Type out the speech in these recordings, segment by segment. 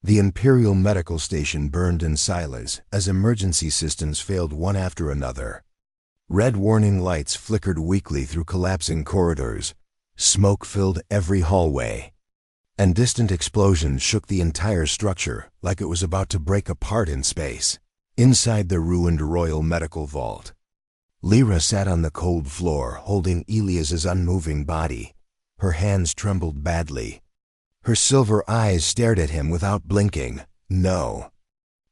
The Imperial Medical Station burned in silence as emergency systems failed one after another. Red warning lights flickered weakly through collapsing corridors. Smoke filled every hallway. And distant explosions shook the entire structure like it was about to break apart in space. Inside the ruined Royal Medical Vault, Lyra sat on the cold floor holding Elias's unmoving body. Her hands trembled badly. Her silver eyes stared at him without blinking. "No,"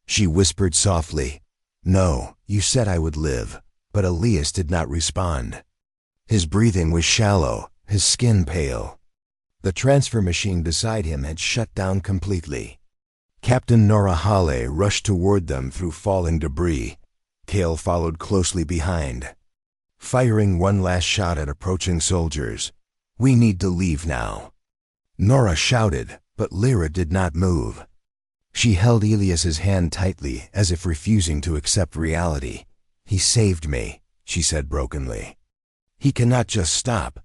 she whispered softly. "No, you said I would live." But Elias did not respond. His breathing was shallow, his skin pale. The transfer machine beside him had shut down completely. Captain Nora Hale rushed toward them through falling debris. Kale followed closely behind, firing one last shot at approaching soldiers. "We need to leave now," Nora shouted, but Lyra did not move. She held Elias's hand tightly, as if refusing to accept reality. "He saved me," she said brokenly. "He cannot just stop."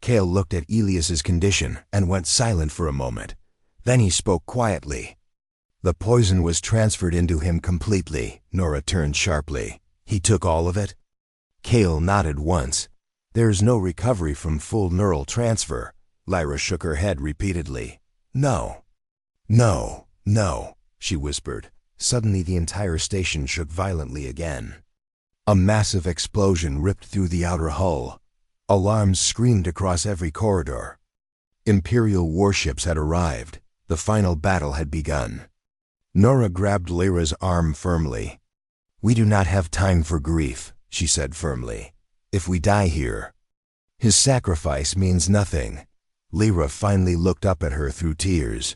Kale looked at Elias's condition and went silent for a moment. Then he spoke quietly. "The poison was transferred into him completely," Nora turned sharply. "He took all of it?" Kale nodded once. "There is no recovery from full neural transfer." Lyra shook her head repeatedly. "No. No, no," she whispered. Suddenly the entire station shook violently again. A massive explosion ripped through the outer hull. Alarms screamed across every corridor. Imperial warships had arrived. The final battle had begun. Nora grabbed Lyra's arm firmly. "We do not have time for grief," she said firmly. "If we die here, his sacrifice means nothing." Lyra finally looked up at her through tears.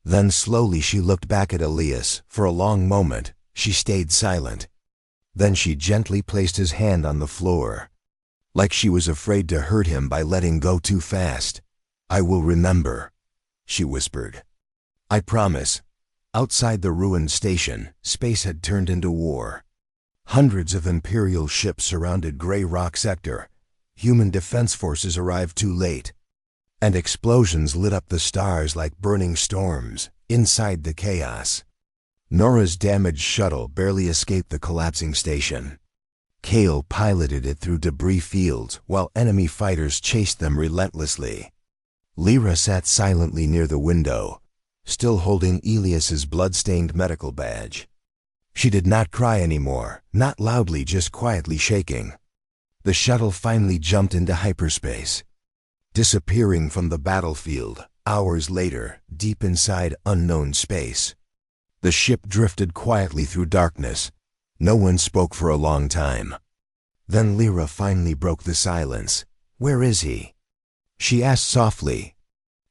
Then slowly she looked back at Elias. For a long moment, she stayed silent. Then she gently placed his hand on the floor, like she was afraid to hurt him by letting go too fast. "I will remember," she whispered. "I promise." Outside the ruined station, space had turned into war. Hundreds of Imperial ships surrounded Grey Rock Sector. Human defense forces arrived too late, and explosions lit up the stars like burning storms. Inside the chaos, Nora's damaged shuttle barely escaped the collapsing station. Kale piloted it through debris fields while enemy fighters chased them relentlessly. Lyra sat silently near the window, still holding Elias's blood-stained medical badge. She did not cry anymore, not loudly, just quietly shaking. The shuttle finally jumped into hyperspace, disappearing from the battlefield. Hours later, deep inside unknown space, the ship drifted quietly through darkness. No one spoke for a long time. Then Lyra finally broke the silence. "Where is he?" she asked softly.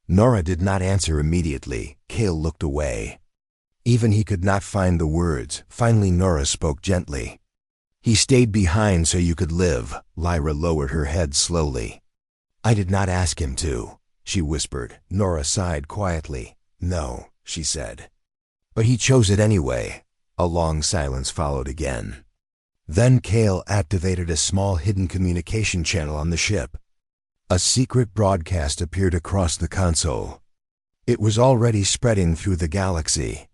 Nora did not answer immediately. Kale looked away. Even he could not find the words. Finally Nora spoke gently. "He stayed behind so you could live." Lyra lowered her head slowly. "I did not ask him to," she whispered. Nora sighed quietly. "No," she said. "But he chose it anyway." A long silence followed again. Then Kale activated a small hidden communication channel on the ship. A secret broadcast appeared across the console. It was already spreading through the galaxy.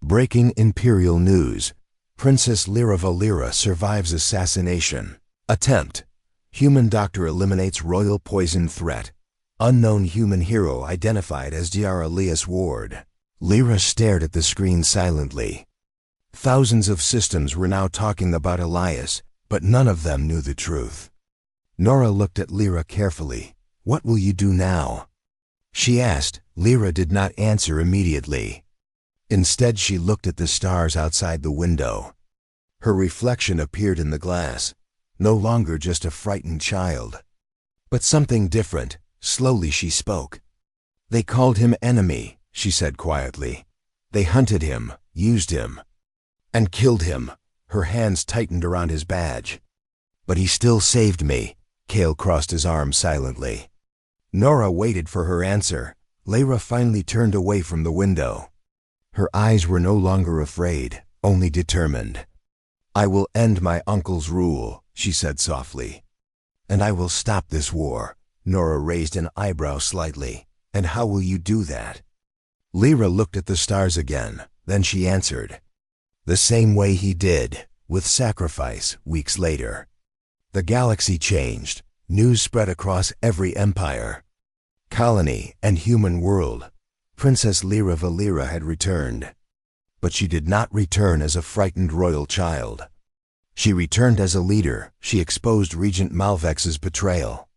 "Breaking Imperial news. Princess Lyra Valera survives assassination attempt. Human doctor eliminates royal poison threat. Unknown human hero identified as Dr. Elias Ward." Lyra stared at the screen silently. Thousands of systems were now talking about Elias, but none of them knew the truth. Nora looked at Lyra carefully. "What will you do now?" she asked. Lyra did not answer immediately. Instead, she looked at the stars outside the window. Her reflection appeared in the glass, no longer just a frightened child, but something different. Slowly she spoke. "They called him enemy," she said quietly. "They hunted him, used him, and killed him." Her hands tightened around his badge. "But he still saved me." Kale crossed his arms silently. Nora waited for her answer. Lyra finally turned away from the window. Her eyes were no longer afraid, only determined. "I will end my uncle's rule," she said softly. "And I will stop this war." Nora raised an eyebrow slightly. "And how will you do that?" Lyra looked at the stars again, then she answered. The same way he did, with sacrifice, weeks later. The galaxy changed. News spread across every empire, colony, and human world. Princess Lyra Valera had returned. But she did not return as a frightened royal child. She returned as a leader. She exposed Regent Malvex's betrayal.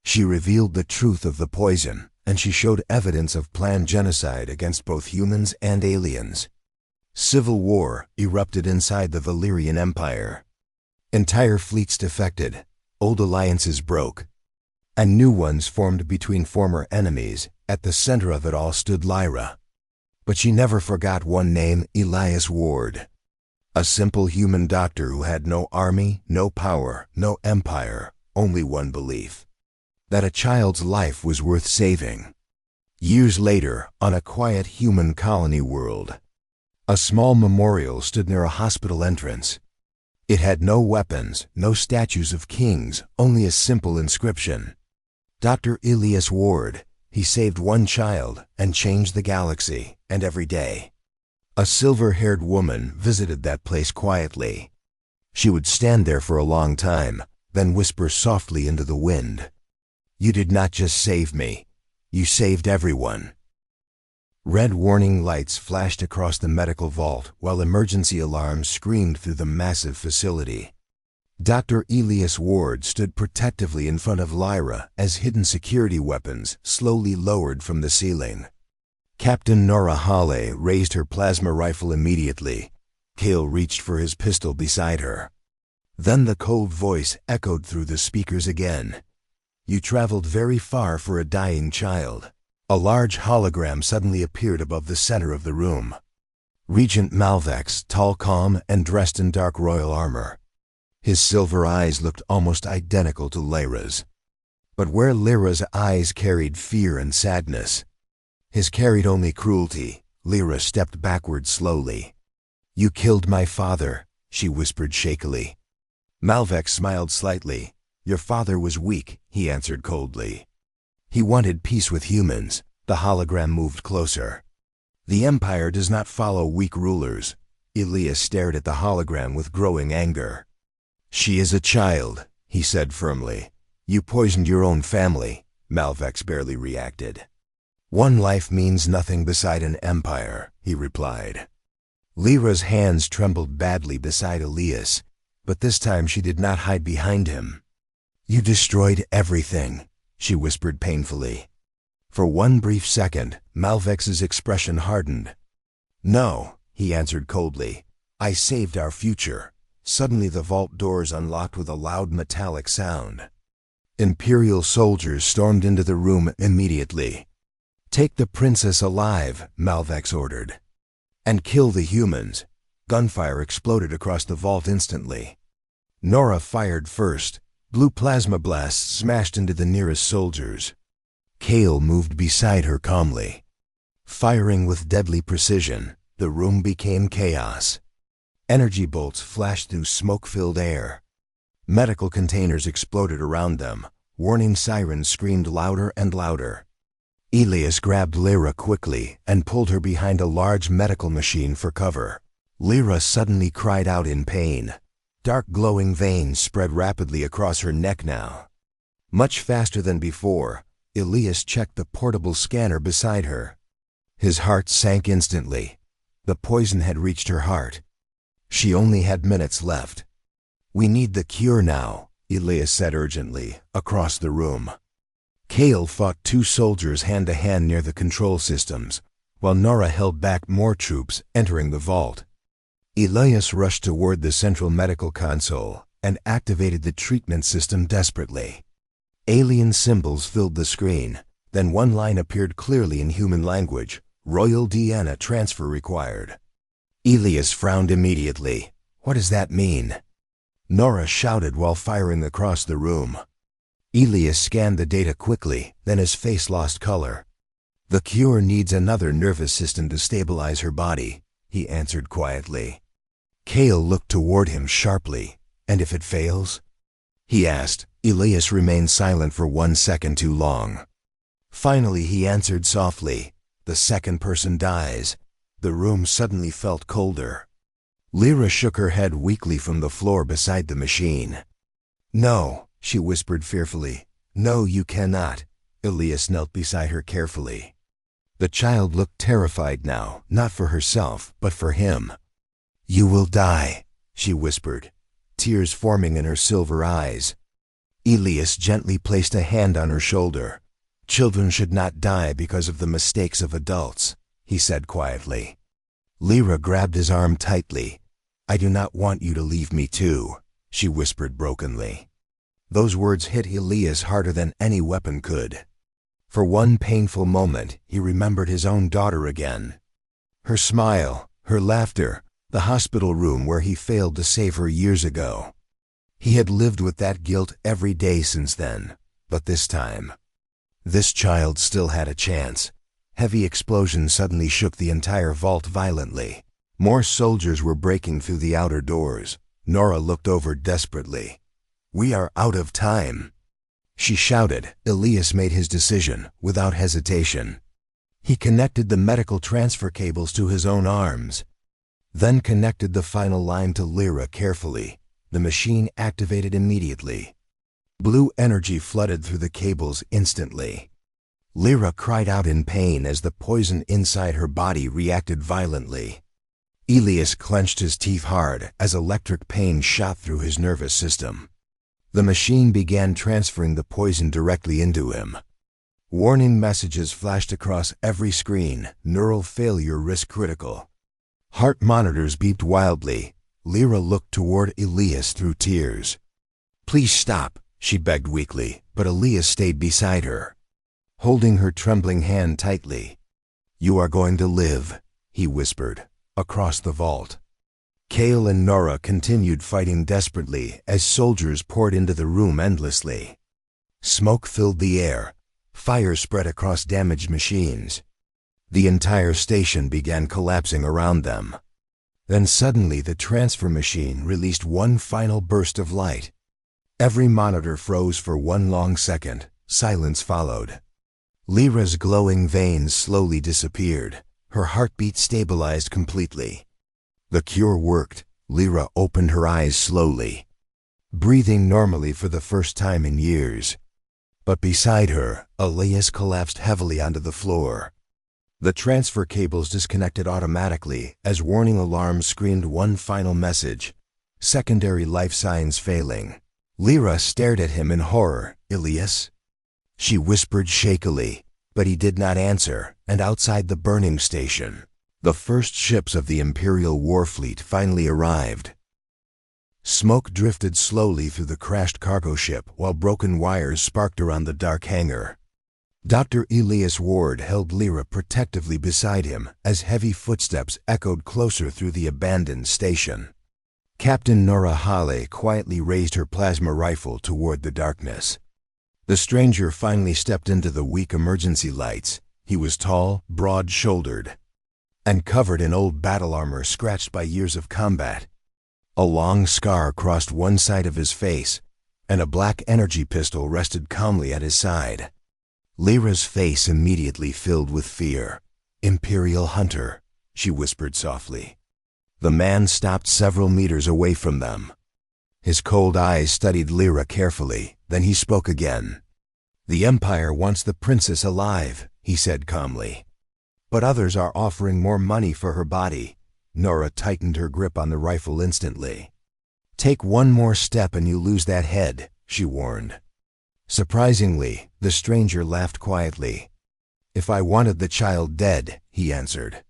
She revealed the truth of the poison, and she showed evidence of planned genocide against both humans and aliens. Civil war erupted inside the Valerian Empire. Entire fleets defected, old alliances broke, and new ones formed between former enemies. At the center of it all stood Lyra. But she never forgot one name, Elias Ward. A simple human doctor who had no army, no power, no empire, only one belief: that a child's life was worth saving. Years later, on a quiet human colony world, a small memorial stood near a hospital entrance. It had no weapons, no statues of kings, only a simple inscription. Dr. Elias Ward, he saved one child and changed the galaxy, and every day. A silver-haired woman visited that place quietly. She would stand there for a long time, then whisper softly into the wind. You did not just save me, you saved everyone. Red warning lights flashed across the medical vault while emergency alarms screamed through the massive facility. Dr. Elias Ward stood protectively in front of Lyra as hidden security weapons slowly lowered from the ceiling. Captain Nora Hale raised her plasma rifle immediately. Cale reached for his pistol beside her. Then the cold voice echoed through the speakers again. You traveled very far for a dying child. A large hologram suddenly appeared above the center of the room. Regent Malvex, tall, calm, and dressed in dark royal armor. His silver eyes looked almost identical to Lyra's. But where Lyra's eyes carried fear and sadness, his carried only cruelty. Lyra stepped backward slowly. You killed my father, she whispered shakily. Malvex smiled slightly. Your father was weak, he answered coldly. He wanted peace with humans. The hologram moved closer. The Empire does not follow weak rulers. Elias stared at the hologram with growing anger. She is a child, he said firmly. You poisoned your own family. Malvex barely reacted. One life means nothing beside an empire, he replied. Lyra's hands trembled badly beside Elias, but this time she did not hide behind him. You destroyed everything, she whispered painfully. For one brief second, Malvex's expression hardened. No, he answered coldly. I saved our future. Suddenly the vault doors unlocked with a loud metallic sound. Imperial soldiers stormed into the room immediately. Take the princess alive, Malvex ordered. And kill the humans. Gunfire exploded across the vault instantly. Nora fired first. Blue plasma blasts smashed into the nearest soldiers. Cale moved beside her calmly. Firing with deadly precision, the room became chaos. Energy bolts flashed through smoke-filled air. Medical containers exploded around them. Warning sirens screamed louder and louder. Elias grabbed Lyra quickly and pulled her behind a large medical machine for cover. Lyra suddenly cried out in pain. Dark glowing veins spread rapidly across her neck now. Much faster than before, Elias checked the portable scanner beside her. His heart sank instantly. The poison had reached her heart. She only had minutes left. We need the cure now, Elias said urgently, across the room. Cale fought two soldiers hand-to-hand near the control systems, while Nora held back more troops entering the vault. Elias rushed toward the central medical console and activated the treatment system desperately. Alien symbols filled the screen. Then one line appeared clearly in human language: Royal DNA transfer required. Elias frowned immediately. What does that mean? Nora shouted while firing across the room. Elias scanned the data quickly, then his face lost color. The cure needs another nervous system to stabilize her body, he answered quietly. Cale looked toward him sharply. And if it fails? He asked. Elias remained silent for 1 second too long. Finally he answered softly. The second person dies. The room suddenly felt colder. Lyra shook her head weakly from the floor beside the machine. "No," she whispered fearfully. "No, you cannot." Elias knelt beside her carefully. The child looked terrified now, not for herself, but for him. "You will die," she whispered, tears forming in her silver eyes. Elias gently placed a hand on her shoulder. "Children should not die because of the mistakes of adults," he said quietly. Lyra grabbed his arm tightly. "I do not want you to leave me too," she whispered brokenly. Those words hit Elias harder than any weapon could. For one painful moment, he remembered his own daughter again. Her smile, her laughter, the hospital room where he failed to save her years ago. He had lived with that guilt every day since then, but this time, this child still had a chance. Heavy explosions suddenly shook the entire vault violently. More soldiers were breaking through the outer doors. Nora looked over desperately. "We are out of time," she shouted. Elias made his decision, without hesitation. He connected the medical transfer cables to his own arms, then connected the final line to Lyra carefully. The machine activated immediately. Blue energy flooded through the cables instantly. Lyra cried out in pain as the poison inside her body reacted violently. Elias clenched his teeth hard as electric pain shot through his nervous system. The machine began transferring the poison directly into him. Warning messages flashed across every screen. Neural failure risk critical. Heart monitors beeped wildly. Lyra looked toward Elias through tears. "Please stop," she begged weakly, but Elias stayed beside her, holding her trembling hand tightly. "You are going to live," he whispered, across the vault. Cale and Nora continued fighting desperately as soldiers poured into the room endlessly. Smoke filled the air. Fire spread across damaged machines. The entire station began collapsing around them. Then suddenly the transfer machine released one final burst of light. Every monitor froze for one long second. Silence followed. Lyra's glowing veins slowly disappeared. Her heartbeat stabilized completely. The cure worked. Lyra opened her eyes slowly, breathing normally for the first time in years. But beside her, Elias collapsed heavily onto the floor. The transfer cables disconnected automatically as warning alarms screamed one final message: secondary life signs failing. Lyra stared at him in horror. "Elias?" she whispered shakily, but he did not answer, and outside the burning station, the first ships of the Imperial War Fleet finally arrived. Smoke drifted slowly through the crashed cargo ship while broken wires sparked around the dark hangar. Dr. Elias Ward held Lyra protectively beside him as heavy footsteps echoed closer through the abandoned station. Captain Nora Hale quietly raised her plasma rifle toward the darkness. The stranger finally stepped into the weak emergency lights. He was tall, broad-shouldered, and covered in old battle armor scratched by years of combat. A long scar crossed one side of his face, and a black energy pistol rested calmly at his side. Lyra's face immediately filled with fear. "Imperial Hunter," she whispered softly. The man stopped several meters away from them. His cold eyes studied Lyra carefully, then he spoke again. "The Empire wants the princess alive," he said calmly. "But others are offering more money for her body." Nora tightened her grip on the rifle instantly. "Take one more step and you lose that head," she warned. Surprisingly, the stranger laughed quietly. "If I wanted the child dead," he answered,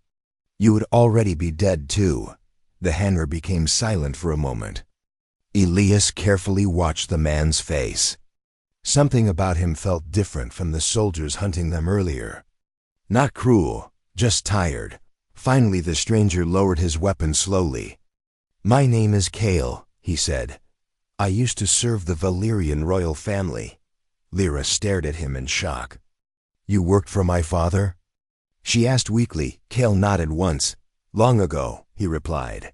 "you would already be dead too." The hangar became silent for a moment. Elias carefully watched the man's face. Something about him felt different from the soldiers hunting them earlier. Not cruel, just tired. Finally, the stranger lowered his weapon slowly. "My name is Cale," he said. "I used to serve the Valyrian royal family." Lyra stared at him in shock. "You worked for my father?" she asked weakly. Cale nodded once. "Long ago," he replied.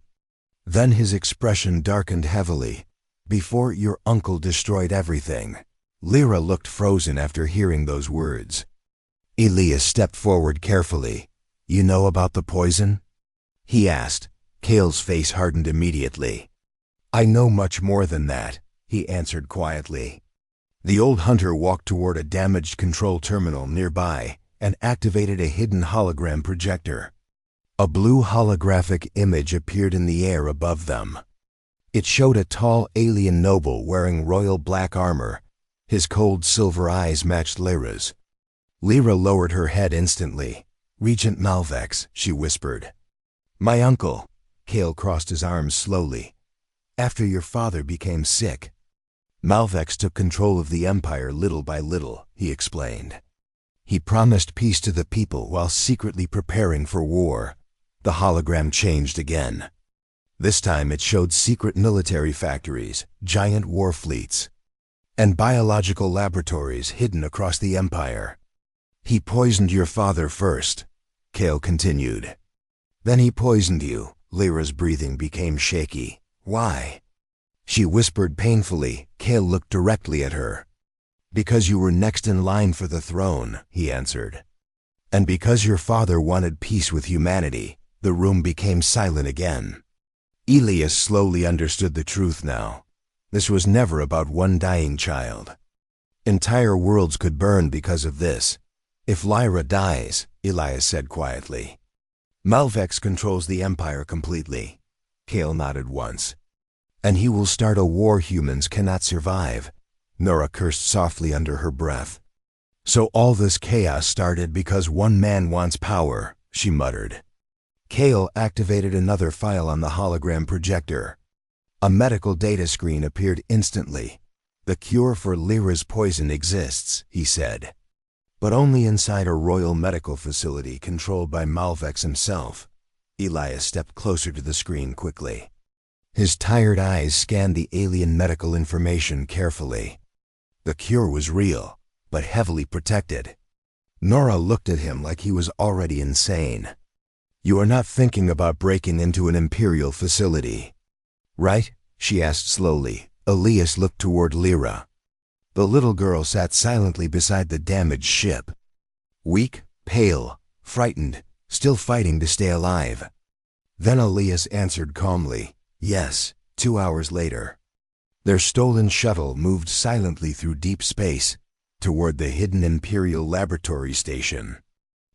Then his expression darkened heavily. "Before your uncle destroyed everything." Lyra looked frozen after hearing those words. Elias stepped forward carefully. You know about the poison? He asked. Kale's face hardened immediately. I know much more than that, he answered quietly. The old hunter walked toward a damaged control terminal nearby and activated a hidden hologram projector. A blue holographic image appeared in the air above them. It showed a tall alien noble wearing royal black armor. His cold silver eyes matched Lyra's. Lyra lowered her head instantly. Regent Malvex, she whispered. My uncle. Kale crossed his arms slowly. After your father became sick, Malvex took control of the Empire little by little, he explained. He promised peace to the people while secretly preparing for war. The hologram changed again. This time it showed secret military factories, giant war fleets, and biological laboratories hidden across the Empire. He poisoned your father first, Kale continued. Then he poisoned you. Lyra's breathing became shaky. Why? She whispered painfully. Kale looked directly at her. Because you were next in line for the throne, he answered. And because your father wanted peace with humanity. The room became silent again. Elias slowly understood the truth now. This was never about one dying child. Entire worlds could burn because of this. If Lyra dies, Elias said quietly. Malvex controls the Empire completely. Kale nodded once. And he will start a war humans cannot survive. Nora cursed softly under her breath. So all this chaos started because one man wants power, she muttered. Kale activated another file on the hologram projector. A medical data screen appeared instantly. The cure for Lyra's poison exists, he said. But only inside a royal medical facility controlled by Malvex himself. Elias stepped closer to the screen quickly. His tired eyes scanned the alien medical information carefully. The cure was real, but heavily protected. Nora looked at him like he was already insane. You are not thinking about breaking into an Imperial facility, right? She asked slowly. Elias looked toward Lyra. The little girl sat silently beside the damaged ship. Weak, pale, frightened, still fighting to stay alive. Then Elias answered calmly, yes, 2 hours later. Their stolen shuttle moved silently through deep space toward the hidden Imperial laboratory station.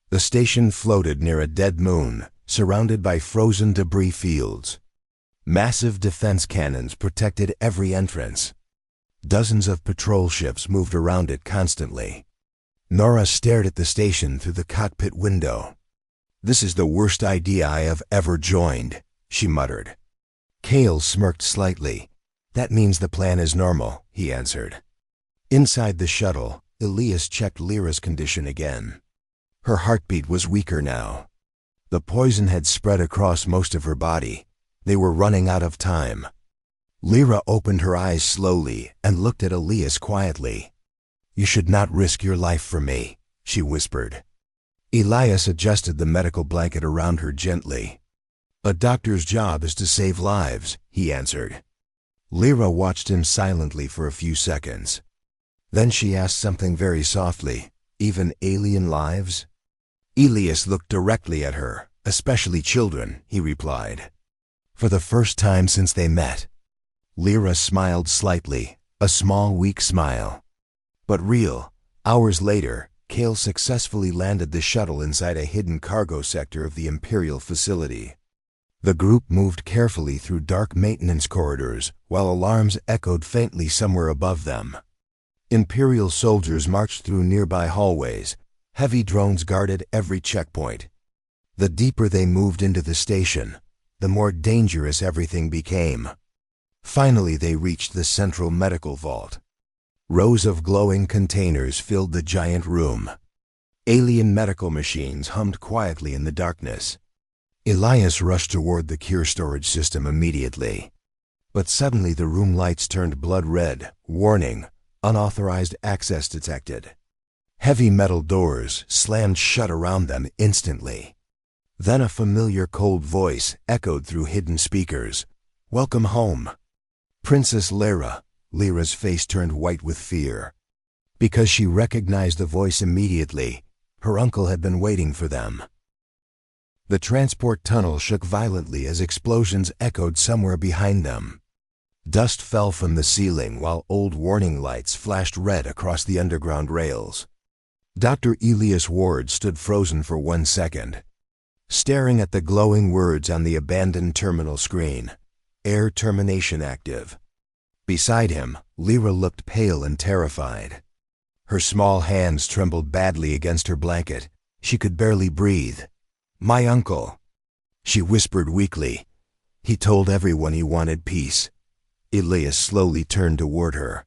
The station floated near a dead moon, surrounded by frozen debris fields. Massive defense cannons protected every entrance. Dozens of patrol ships moved around it constantly. Nora stared at the station through the cockpit window. This is the worst idea I have ever joined, she muttered. Kale smirked slightly. That means the plan is normal, he answered. Inside the shuttle, Elias checked Lyra's condition again. Her heartbeat was weaker now. The poison had spread across most of her body. They were running out of time. Lyra opened her eyes slowly and looked at Elias quietly. You should not risk your life for me, she whispered. Elias adjusted the medical blanket around her gently. A doctor's job is to save lives, he answered. Lyra watched him silently for a few seconds. Then she asked something very softly. Even alien lives? Elias looked directly at her. Especially children, he replied. For the first time since they met. Lyra smiled slightly, a small, weak smile. But real. Hours later, Kale successfully landed the shuttle inside a hidden cargo sector of the Imperial facility. The group moved carefully through dark maintenance corridors, while alarms echoed faintly somewhere above them. Imperial soldiers marched through nearby hallways. Heavy drones guarded every checkpoint. The deeper they moved into the station, the more dangerous everything became. Finally, they reached the central medical vault. Rows of glowing containers filled the giant room. Alien medical machines hummed quietly in the darkness. Elias rushed toward the cure storage system immediately. But suddenly the room lights turned blood red. Warning, unauthorized access detected. Heavy metal doors slammed shut around them instantly. Then a familiar cold voice echoed through hidden speakers. Welcome home. Princess Lyra. Lyra's face turned white with fear. Because she recognized the voice immediately, Her uncle had been waiting for them. The transport tunnel shook violently as explosions echoed somewhere behind them. Dust fell from the ceiling while old warning lights flashed red across the underground rails. Dr. Elias Ward stood frozen for 1 second, staring at the glowing words on the abandoned terminal screen. Air termination active. Beside him, Lyra looked pale and terrified. Her small hands trembled badly against her blanket. She could barely breathe. "My uncle," she whispered weakly. "He told everyone he wanted peace." Elias slowly turned toward her.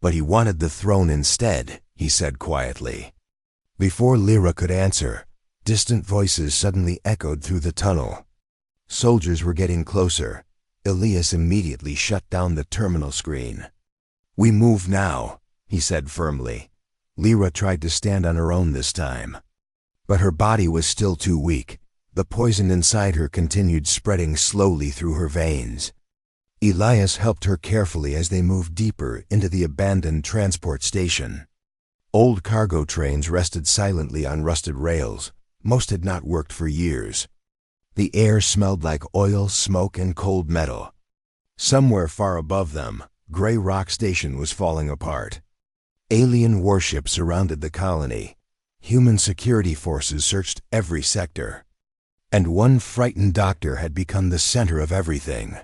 "But he wanted the throne instead," he said quietly. Before Lyra could answer, distant voices suddenly echoed through the tunnel. Soldiers were getting closer. Elias immediately shut down the terminal screen. "We move now," he said firmly. Lyra tried to stand on her own this time, but her body was still too weak. The poison inside her continued spreading slowly through her veins. Elias helped her carefully as they moved deeper into the abandoned transport station. Old cargo trains rested silently on rusted rails. Most had not worked for years. The air smelled like oil, smoke, and cold metal. Somewhere far above them, Gray Rock Station was falling apart. Alien warships surrounded the colony. Human security forces searched every sector. And one frightened doctor had become the center of everything.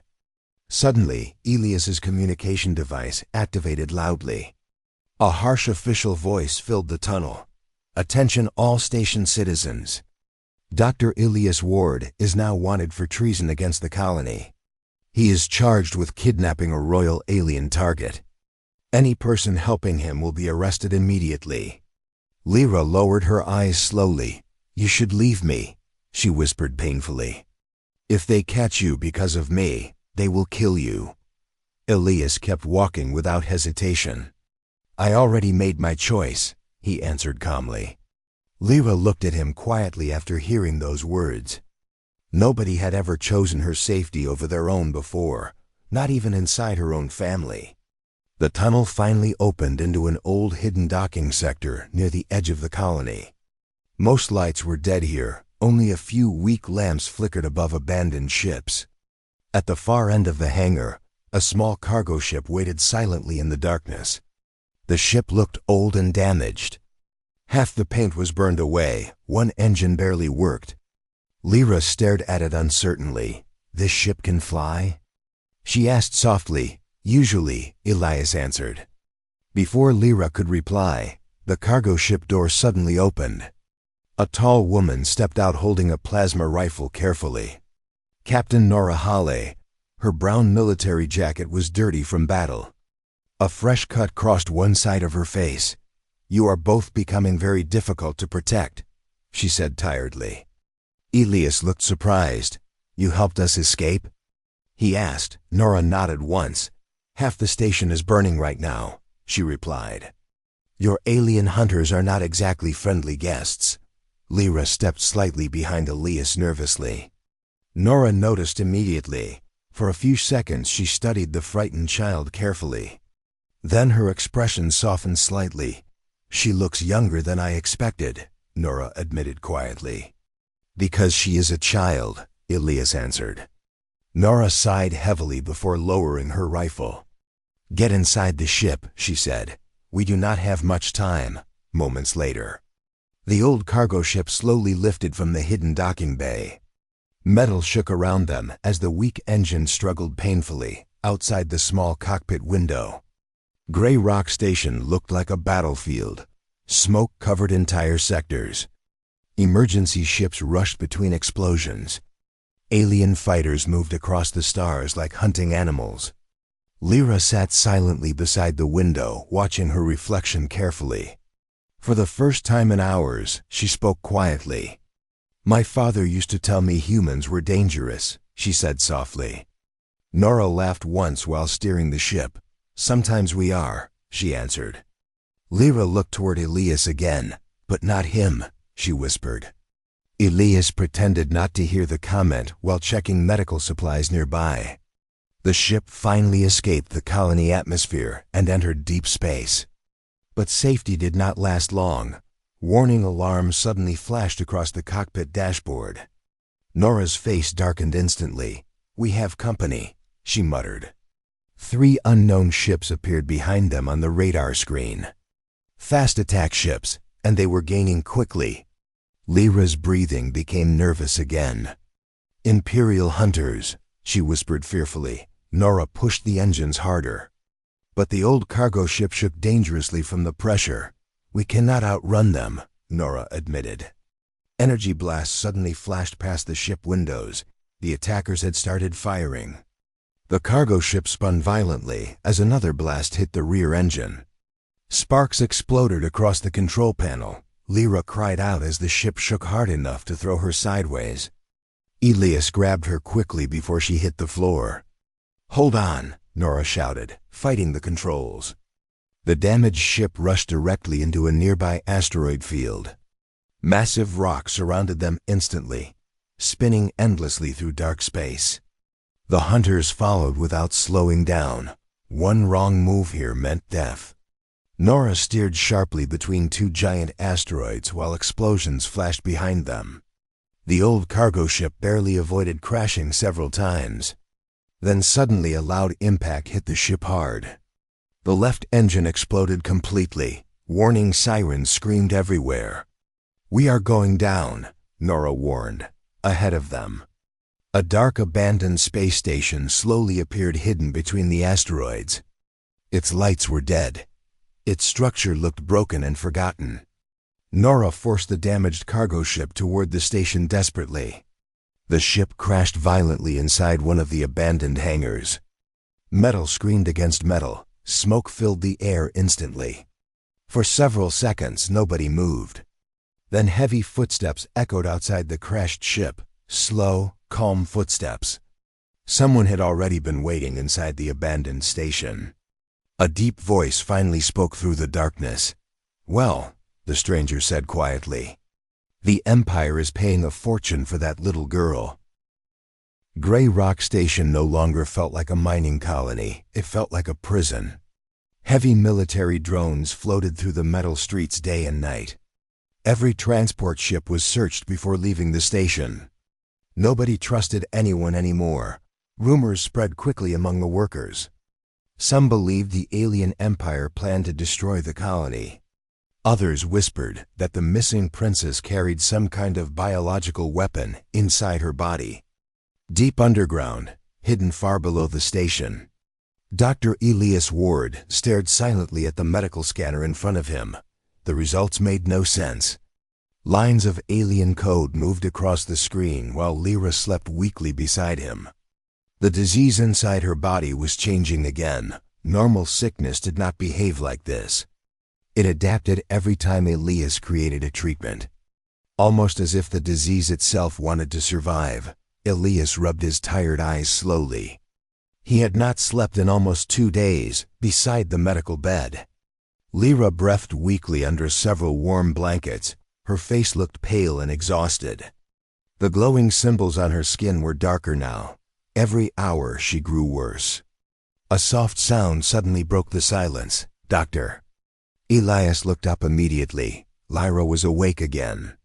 Suddenly, Elias's communication device activated loudly. A harsh official voice filled the tunnel. "Attention all station citizens. Dr. Elias Ward is now wanted for treason against the colony. He is charged with kidnapping a royal alien target. Any person helping him will be arrested immediately." Lyra lowered her eyes slowly. "You should leave me," she whispered painfully. "If they catch you because of me, they will kill you." Elias kept walking without hesitation. "I already made my choice," he answered calmly. Lyra looked at him quietly after hearing those words. Nobody had ever chosen her safety over their own before, not even inside her own family. The tunnel finally opened into an old hidden docking sector near the edge of the colony. Most lights were dead here. Only a few weak lamps flickered above abandoned ships. At the far end of the hangar, a small cargo ship waited silently in the darkness. The ship looked old and damaged. Half the paint was burned away. One engine barely worked. Lyra stared at it uncertainly. "This ship can fly?" she asked softly. "Usually," Elias answered. Before Lyra could reply, the cargo ship door suddenly opened. A tall woman stepped out holding a plasma rifle carefully. Captain Nora Hale. Her brown military jacket was dirty from battle. A fresh cut crossed one side of her face. "You are both becoming very difficult to protect," she said tiredly. Elias looked surprised. "You helped us escape?" he asked. Nora nodded once. "Half the station is burning right now," she replied. "Your alien hunters are not exactly friendly guests." Lyra stepped slightly behind Elias nervously. Nora noticed immediately. For a few seconds she studied the frightened child carefully. Then her expression softened slightly. "She looks younger than I expected," Nora admitted quietly. "Because she is a child," Elias answered. Nora sighed heavily before lowering her rifle. "Get inside the ship," she said. "We do not have much time." Moments later, the old cargo ship slowly lifted from the hidden docking bay. Metal shook around them as the weak engine struggled painfully outside the small cockpit window. Gray Rock Station looked like a battlefield. Smoke covered entire sectors. Emergency ships rushed between explosions. Alien fighters moved across the stars like hunting animals. Lyra sat silently beside the window, watching her reflection carefully. For the first time in hours, she spoke quietly. "My father used to tell me humans were dangerous," she said softly. Nora laughed once while steering the ship. "Sometimes we are," she answered. Lyra looked toward Elias again. "But not him," she whispered. Elias pretended not to hear the comment while checking medical supplies nearby. The ship finally escaped the colony atmosphere and entered deep space. But safety did not last long. Warning alarms suddenly flashed across the cockpit dashboard. Nora's face darkened instantly. "We have company," she muttered. 3 unknown ships appeared behind them on the radar screen. Fast attack ships, and they were gaining quickly. Lyra's breathing became nervous again. "Imperial hunters," she whispered fearfully. Nora pushed the engines harder. But the old cargo ship shook dangerously from the pressure. "We cannot outrun them," Nora admitted. Energy blasts suddenly flashed past the ship windows. The attackers had started firing. The cargo ship spun violently as another blast hit the rear engine. Sparks exploded across the control panel. Lyra cried out as the ship shook hard enough to throw her sideways. Elias grabbed her quickly before she hit the floor. "Hold on," Nora shouted, fighting the controls. The damaged ship rushed directly into a nearby asteroid field. Massive rocks surrounded them instantly, spinning endlessly through dark space. The hunters followed without slowing down. One wrong move here meant death. Nora steered sharply between 2 giant asteroids while explosions flashed behind them. The old cargo ship barely avoided crashing several times. Then suddenly a loud impact hit the ship hard. The left engine exploded completely. Warning sirens screamed everywhere. "We are going down," Nora warned. Ahead of them, a dark abandoned space station slowly appeared hidden between the asteroids. Its lights were dead. Its structure looked broken and forgotten. Nora forced the damaged cargo ship toward the station desperately. The ship crashed violently inside one of the abandoned hangars. Metal screamed against metal. Smoke filled the air instantly. For several seconds, nobody moved. Then heavy footsteps echoed outside the crashed ship. Slow, calm footsteps. Someone had already been waiting inside the abandoned station. A deep voice finally spoke through the darkness. "Well," the stranger said quietly, "the Empire is paying a fortune for that little girl." Gray Rock Station no longer felt like a mining colony. It felt like a prison. Heavy military drones floated through the metal streets day and night. Every transport ship was searched before leaving the station. Nobody trusted anyone anymore. Rumors spread quickly among the workers. Some believed the alien empire planned to destroy the colony. Others whispered that the missing princess carried some kind of biological weapon inside her body. Deep underground, hidden far below the station, Dr. Elias Ward stared silently at the medical scanner in front of him. The results made no sense. Lines of alien code moved across the screen while Lyra slept weakly beside him. The disease inside her body was changing again. Normal sickness did not behave like this. It adapted every time Elias created a treatment. Almost as if the disease itself wanted to survive, Elias rubbed his tired eyes slowly. He had not slept in almost 2 days, beside the medical bed. Lyra breathed weakly under several warm blankets. Her face looked pale and exhausted. The glowing symbols on her skin were darker now. Every hour she grew worse. A soft sound suddenly broke the silence. "Doctor." Elias looked up immediately. Lyra was awake again.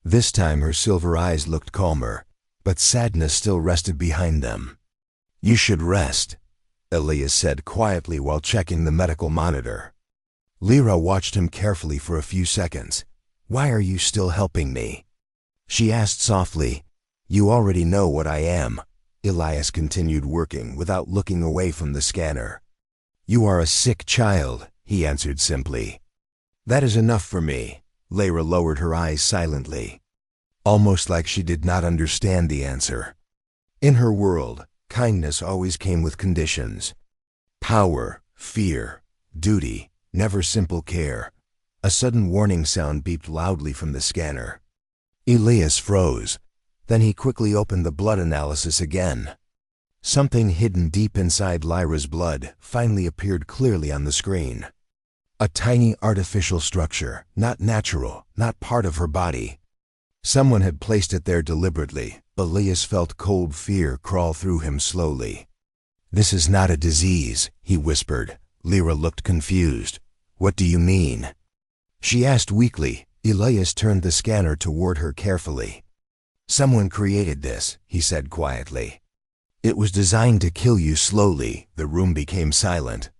This time her silver eyes looked calmer, but sadness still rested behind them. "You should rest," Elias said quietly while checking the medical monitor. Lyra watched him carefully for a few seconds. "Why are you still helping me?" she asked softly. "You already know what I am." Elias continued working without looking away from the scanner. "You are a sick child," he answered simply. "That is enough for me." Lyra lowered her eyes silently, almost like she did not understand the answer. In her world, kindness always came with conditions. Power, fear, duty, never simple care. A sudden warning sound beeped loudly from the scanner. Elias froze. Then he quickly opened the blood analysis again. Something hidden deep inside Lyra's blood finally appeared clearly on the screen. A tiny artificial structure, not natural, not part of her body. Someone had placed it there deliberately. Elias felt cold fear crawl through him slowly. "This is not a disease," he whispered. Lyra looked confused. "What do you mean?" She asked weakly, Elias turned the scanner toward her carefully. "Someone created this," he said quietly. "It was designed to kill you slowly." The room became silent.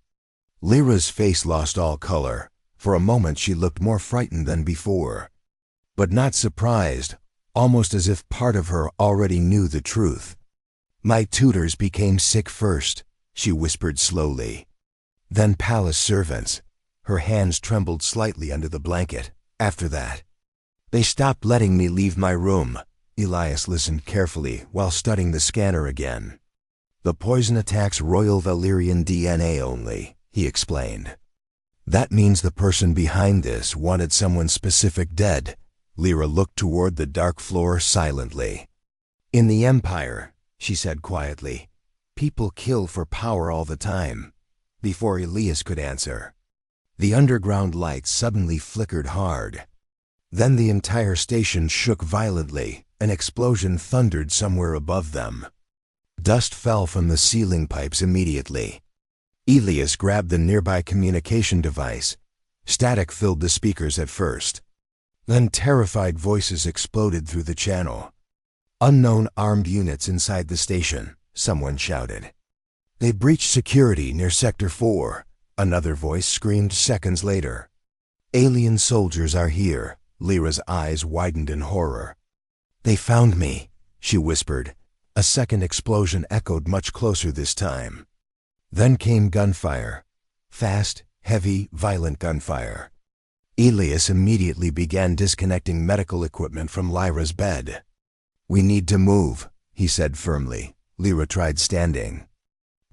Lyra's face lost all color. For a moment she looked more frightened than before. But not surprised, almost as if part of her already knew the truth. "My tutors became sick first," she whispered slowly. "Then palace servants." Her hands trembled slightly under the blanket. "After that, they stopped letting me leave my room." Elias listened carefully while studying the scanner again. "The poison attacks royal Valyrian DNA only," he explained. "That means the person behind this wanted someone specific dead." Lyra looked toward the dark floor silently. "In the Empire," she said quietly, "people kill for power all the time." Before Elias could answer, the underground lights suddenly flickered hard. Then the entire station shook violently. An explosion thundered somewhere above them. Dust fell from the ceiling pipes immediately. Elias grabbed the nearby communication device. Static filled the speakers at first. Then terrified voices exploded through the channel. "Unknown armed units inside the station," someone shouted. "They breached security near Sector 4, another voice screamed seconds later. "Alien soldiers are here." Lyra's eyes widened in horror. "They found me," she whispered. A second explosion echoed much closer this time. Then came gunfire. Fast, heavy, violent gunfire. Elias immediately began disconnecting medical equipment from Lyra's bed. "We need to move," he said firmly. Lyra tried standing,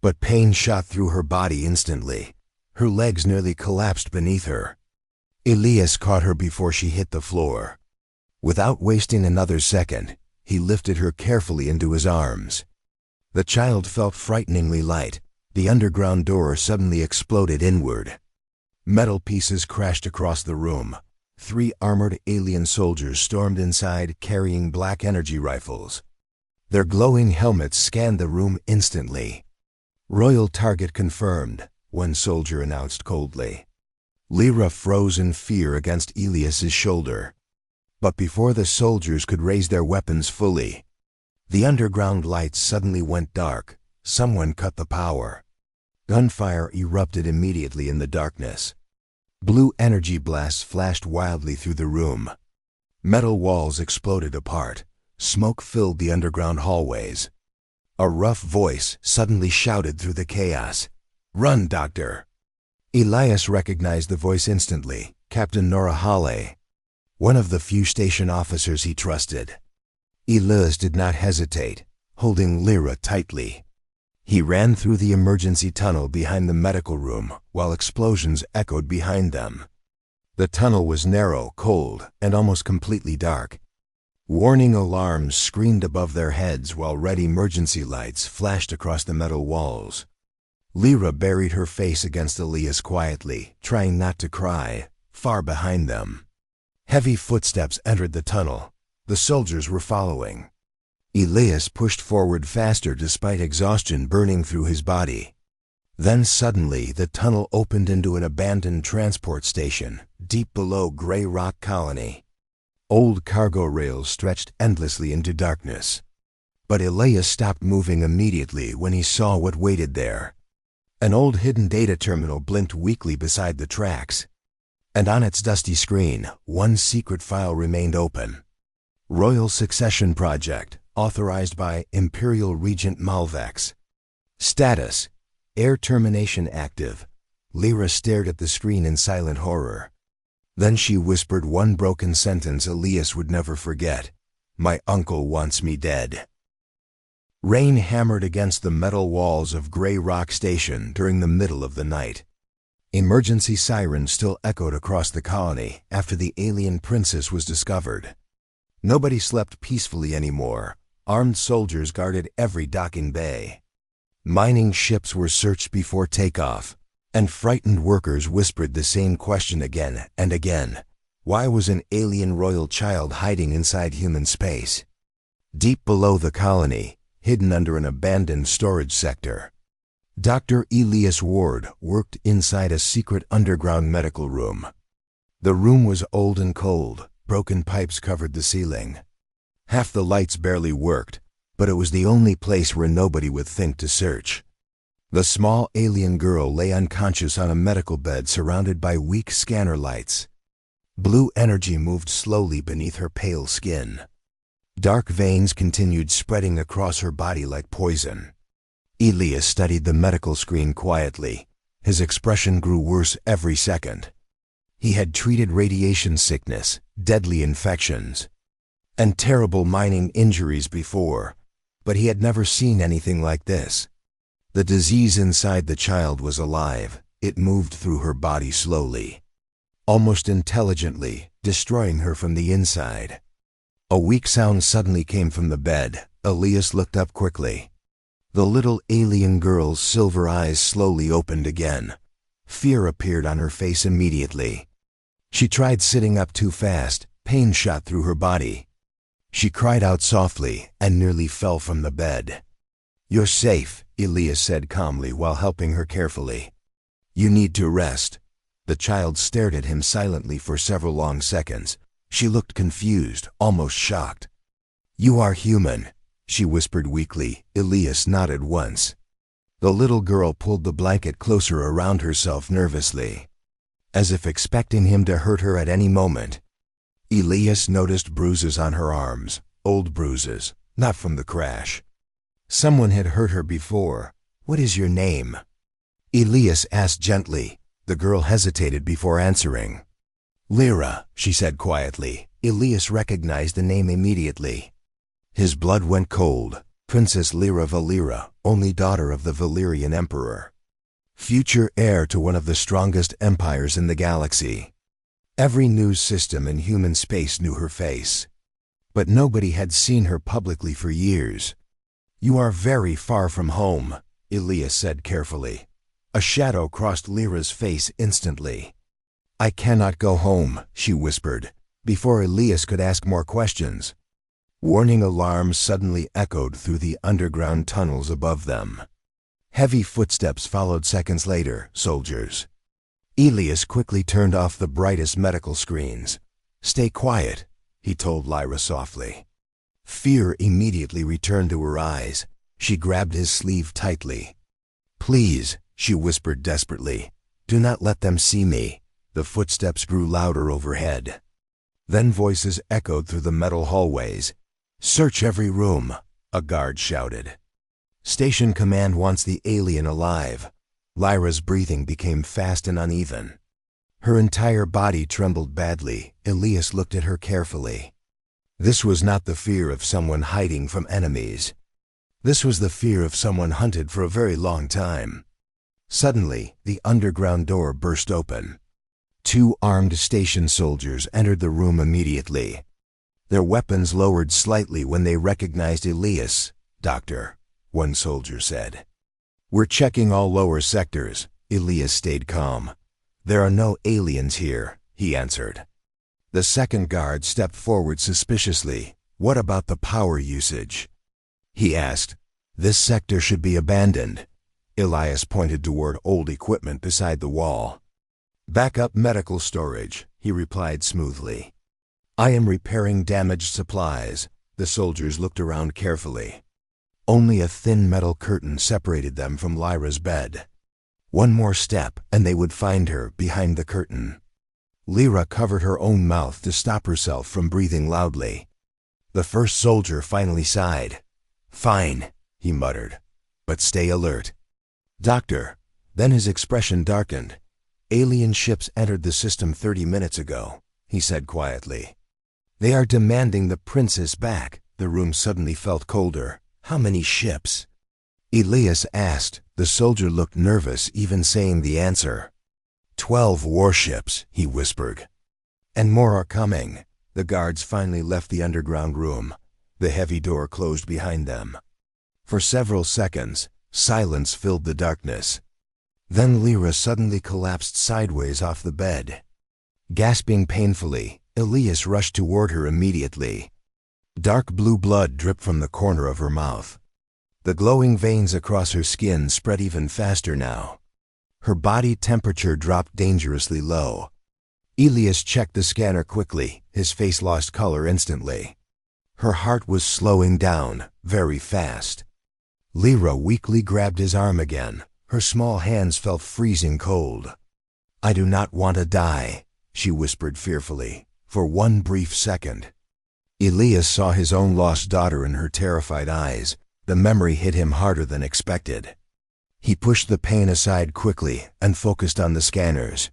but pain shot through her body instantly. Her legs nearly collapsed beneath her. Elias caught her before she hit the floor. Without wasting another second, he lifted her carefully into his arms. The child felt frighteningly light. The underground door suddenly exploded inward. Metal pieces crashed across the room. 3 armored alien soldiers stormed inside, carrying black energy rifles. Their glowing helmets scanned the room instantly. "Royal target confirmed," one soldier announced coldly. Lyra froze in fear against Elias's shoulder. But before the soldiers could raise their weapons fully, the underground lights suddenly went dark. Someone cut the power. Gunfire erupted immediately in the darkness. Blue energy blasts flashed wildly through the room. Metal walls exploded apart. Smoke filled the underground hallways. A rough voice suddenly shouted through the chaos, "Run, Doctor!" Elias recognized the voice instantly. Captain Nora Hale, one of the few station officers he trusted. Elias did not hesitate, holding Lyra tightly. He ran through the emergency tunnel behind the medical room while explosions echoed behind them. The tunnel was narrow, cold, and almost completely dark. Warning alarms screamed above their heads while red emergency lights flashed across the metal walls. Lyra buried her face against Elias quietly, trying not to cry. Far behind them, heavy footsteps entered the tunnel. The soldiers were following. Elias pushed forward faster despite exhaustion burning through his body. Then suddenly the tunnel opened into an abandoned transport station, deep below Grey Rock Colony. Old cargo rails stretched endlessly into darkness. But Elias stopped moving immediately when he saw what waited there. An old hidden data terminal blinked weakly beside the tracks. And on its dusty screen, one secret file remained open. Royal Succession Project, authorized by Imperial Regent Malvex. Status: Air termination active. Lyra stared at the screen in silent horror. Then she whispered one broken sentence Elias would never forget. "My uncle wants me dead." Rain hammered against the metal walls of Grey Rock Station during the middle of the night. Emergency sirens still echoed across the colony after the alien princess was discovered. Nobody slept peacefully anymore. Armed soldiers guarded every docking bay. Mining ships were searched before takeoff, and frightened workers whispered the same question again and again. Why was an alien royal child hiding inside human space? Deep below the colony, hidden under an abandoned storage sector, Dr. Elias Ward worked inside a secret underground medical room. The room was old and cold. Broken pipes covered the ceiling. Half the lights barely worked, but it was the only place where nobody would think to search. The small alien girl lay unconscious on a medical bed surrounded by weak scanner lights. Blue energy moved slowly beneath her pale skin. Dark veins continued spreading across her body like poison. Elias studied the medical screen quietly. His expression grew worse every second. He had treated radiation sickness, deadly infections, and terrible mining injuries before, but he had never seen anything like this. The disease inside the child was alive. It moved through her body slowly, almost intelligently, destroying her from the inside. A weak sound suddenly came from the bed. Elias looked up quickly. The little alien girl's silver eyes slowly opened again. Fear appeared on her face immediately. She tried sitting up too fast. Pain shot through her body. She cried out softly and nearly fell from the bed. "You're safe," Elias said calmly while helping her carefully. "You need to rest." The child stared at him silently for several long seconds. She looked confused, almost shocked. "You are human," she whispered weakly. Elias nodded once. The little girl pulled the blanket closer around herself nervously, as if expecting him to hurt her at any moment. Elias noticed bruises on her arms, old bruises, not from the crash. Someone had hurt her before. "What is your name?" Elias asked gently. The girl hesitated before answering. "Lyra," she said quietly. Elias recognized the name immediately. His blood went cold. Princess Lyra Valera, only daughter of the Valyrian Emperor. Future heir to one of the strongest empires in the galaxy. Every news system in human space knew her face, but nobody had seen her publicly for years. "You are very far from home," Elias said carefully. A shadow crossed Lyra's face instantly. "I cannot go home," she whispered, before Elias could ask more questions. Warning alarms suddenly echoed through the underground tunnels above them. Heavy footsteps followed seconds later. Soldiers. Elias quickly turned off the brightest medical screens. "Stay quiet," he told Lyra softly. Fear immediately returned to her eyes. She grabbed his sleeve tightly. "Please," she whispered desperately, "do not let them see me." The footsteps grew louder overhead. Then voices echoed through the metal hallways. "Search every room," a guard shouted. "Station command wants the alien alive." Lyra's breathing became fast and uneven. Her entire body trembled badly. Elias looked at her carefully. This was not the fear of someone hiding from enemies. This was the fear of someone hunted for a very long time. Suddenly, the underground door burst open. 2 armed station soldiers entered the room immediately. Their weapons lowered slightly when they recognized Elias. "Doctor," one soldier said. "We're checking all lower sectors." Elias stayed calm. "There are no aliens here," he answered. The second guard stepped forward suspiciously. "What about the power usage?" he asked. "This sector should be abandoned." Elias pointed toward old equipment beside the wall. "Backup medical storage," he replied smoothly. "I am repairing damaged supplies." The soldiers looked around carefully. Only a thin metal curtain separated them from Lyra's bed. One more step, and they would find her behind the curtain. Lyra covered her own mouth to stop herself from breathing loudly. The first soldier finally sighed. "Fine," he muttered, "but stay alert." "Doctor," then his expression darkened. "Alien ships entered the system 30 minutes ago," he said quietly. "They are demanding the princess back." The room suddenly felt colder. "How many ships?" Elias asked. The soldier looked nervous even saying the answer. 12 warships, he whispered. "And more are coming." The guards finally left the underground room. The heavy door closed behind them. For several seconds, silence filled the darkness. Then Lyra suddenly collapsed sideways off the bed. Gasping painfully, Elias rushed toward her immediately. Dark blue blood dripped from the corner of her mouth. The glowing veins across her skin spread even faster now. Her body temperature dropped dangerously low. Elias checked the scanner quickly. His face lost color instantly. Her heart was slowing down, very fast. Lyra weakly grabbed his arm again. Her small hands felt freezing cold. "I do not want to die," she whispered fearfully, for one brief second. Elias saw his own lost daughter in her terrified eyes. The memory hit him harder than expected. He pushed the pain aside quickly and focused on the scanners.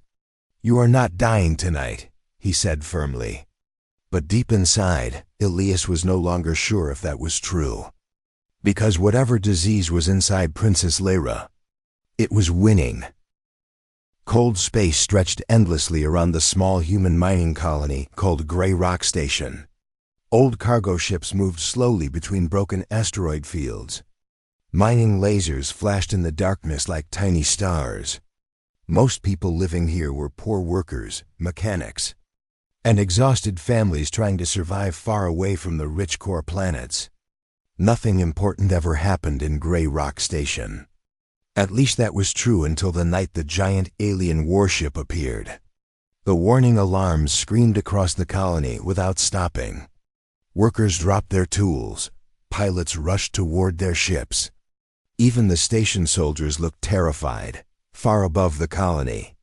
"You are not dying tonight," he said firmly. But deep inside, Elias was no longer sure if that was true. Because whatever disease was inside Princess Lyra, it was winning. Cold space stretched endlessly around the small human mining colony called Gray Rock Station. Old cargo ships moved slowly between broken asteroid fields. Mining lasers flashed in the darkness like tiny stars. Most people living here were poor workers, mechanics, and exhausted families trying to survive far away from the rich core planets. Nothing important ever happened in Gray Rock Station. At least that was true until the night the giant alien warship appeared. The warning alarms screamed across the colony without stopping. Workers dropped their tools. Pilots rushed toward their ships. Even the station soldiers looked terrified. Far above the colony,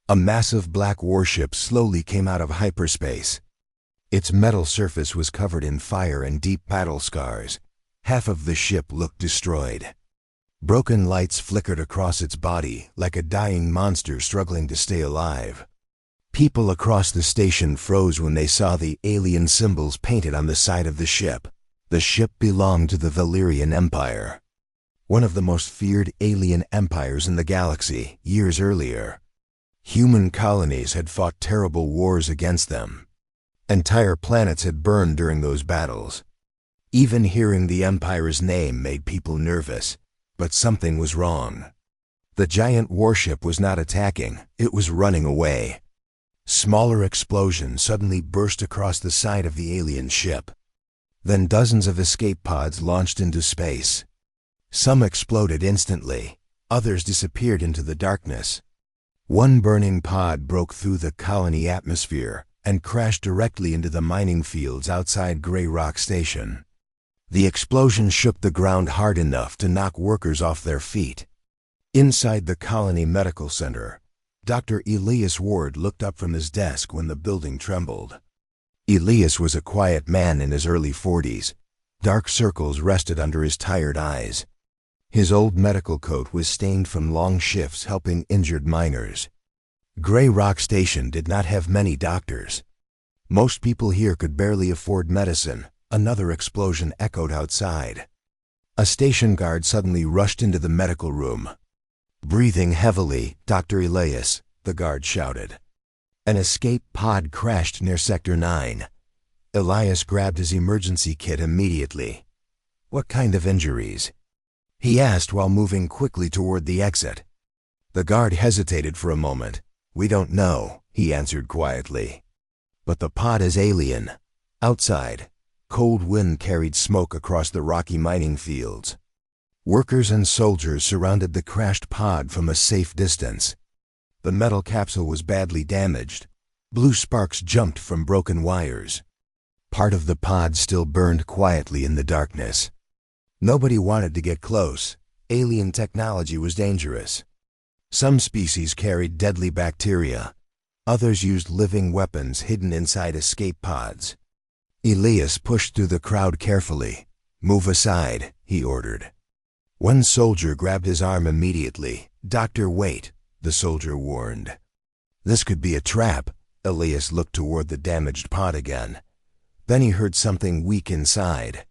a massive black warship slowly came out of hyperspace. Its metal surface was covered in fire and deep battle scars. Half of the ship looked destroyed. Broken lights flickered across its body like a dying monster struggling to stay alive. People across the station froze when they saw the alien symbols painted on the side of the ship. The ship belonged to the Valyrian Empire, one of the most feared alien empires in the galaxy. Years earlier, human colonies had fought terrible wars against them. Entire planets had burned during those battles. Even hearing the Empire's name made people nervous, but something was wrong. The giant warship was not attacking, it was running away. Smaller explosions suddenly burst across the side of the alien ship. Then dozens of escape pods launched into space. Some exploded instantly, others disappeared into the darkness. One burning pod broke through the colony atmosphere and crashed directly into the mining fields outside Gray Rock Station. The explosion shook the ground hard enough to knock workers off their feet. Inside the colony medical center, Dr. Elias Ward looked up from his desk when the building trembled. Elias was a quiet man in his early 40s. Dark circles rested under his tired eyes. His old medical coat was stained from long shifts helping injured miners. Gray Rock Station did not have many doctors. Most people here could barely afford medicine. Another explosion echoed outside. A station guard suddenly rushed into the medical room. "Breathing heavily, Dr. Elias," the guard shouted. An escape pod crashed near Sector 9. Elias grabbed his emergency kit immediately. "What kind of injuries?" he asked while moving quickly toward the exit. The guard hesitated for a moment. "We don't know," he answered quietly. "But the pod is alien." Outside, cold wind carried smoke across the rocky mining fields. Workers and soldiers surrounded the crashed pod from a safe distance. The metal capsule was badly damaged. Blue sparks jumped from broken wires. Part of the pod still burned quietly in the darkness. Nobody wanted to get close. Alien technology was dangerous. Some species carried deadly bacteria. Others used living weapons hidden inside escape pods. Elias pushed through the crowd carefully. "Move aside," he ordered. One soldier grabbed his arm immediately. "Doctor, wait," the soldier warned. This could be a trap. Elias looked toward the damaged pod again. Then he heard something weak inside.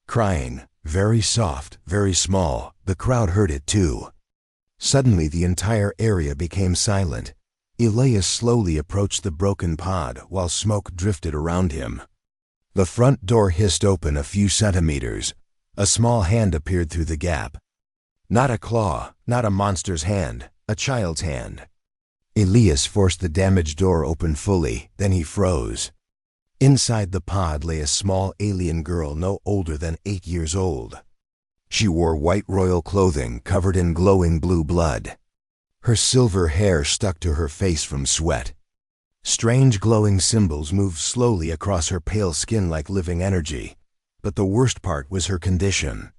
Crying, very soft, very small. The crowd heard it too. Suddenly the entire area became silent. Elias slowly approached the broken pod while smoke drifted around him. The front door hissed open a few centimeters. A small hand appeared through the gap. Not a claw, not a monster's hand, a child's hand. Elias forced the damaged door open fully, then he froze. Inside the pod lay a small alien girl no older than 8 years old. She wore white royal clothing covered in glowing blue blood. Her silver hair stuck to her face from sweat. Strange glowing symbols moved slowly across her pale skin like living energy. But the worst part was her condition.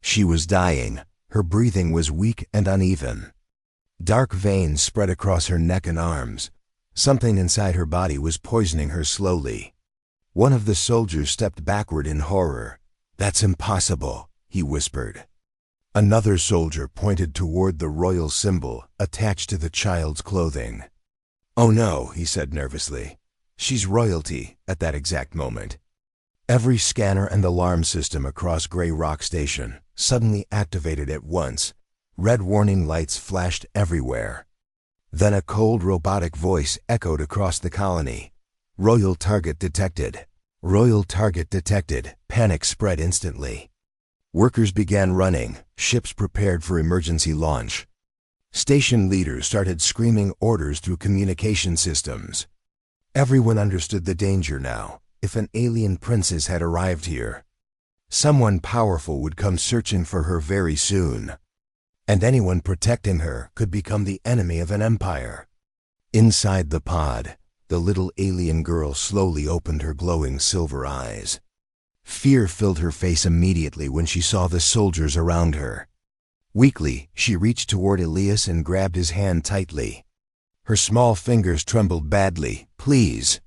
She was dying. Her breathing was weak and uneven. Dark veins spread across her neck and arms. Something inside her body was poisoning her slowly. One of the soldiers stepped backward in horror. "That's impossible," he whispered. Another soldier pointed toward the royal symbol attached to the child's clothing. "Oh no," he said nervously. "She's royalty at that exact moment." Every scanner and alarm system across Grey Rock Station suddenly activated at once. Red warning lights flashed everywhere. Then a cold robotic voice echoed across the colony. "Royal target detected. Royal target detected." Panic spread instantly. Workers began running, ships prepared for emergency launch. Station leaders started screaming orders through communication systems. Everyone understood the danger now. If an alien princess had arrived here, someone powerful would come searching for her very soon. And anyone protecting her could become the enemy of an empire. Inside the pod, the little alien girl slowly opened her glowing silver eyes. Fear filled her face immediately when she saw the soldiers around her. Weakly, she reached toward Elias and grabbed his hand tightly. Her small fingers trembled badly. "Please,"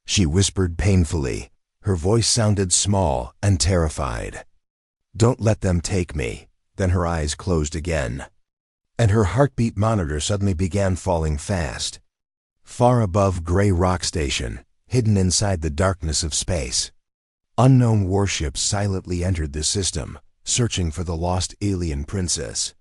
she whispered painfully. Her voice sounded small and terrified. "Don't let them take me." Then her eyes closed again. And her heartbeat monitor suddenly began falling fast. Far above Grey Rock Station, hidden inside the darkness of space, unknown warships silently entered the system, searching for the lost alien princess.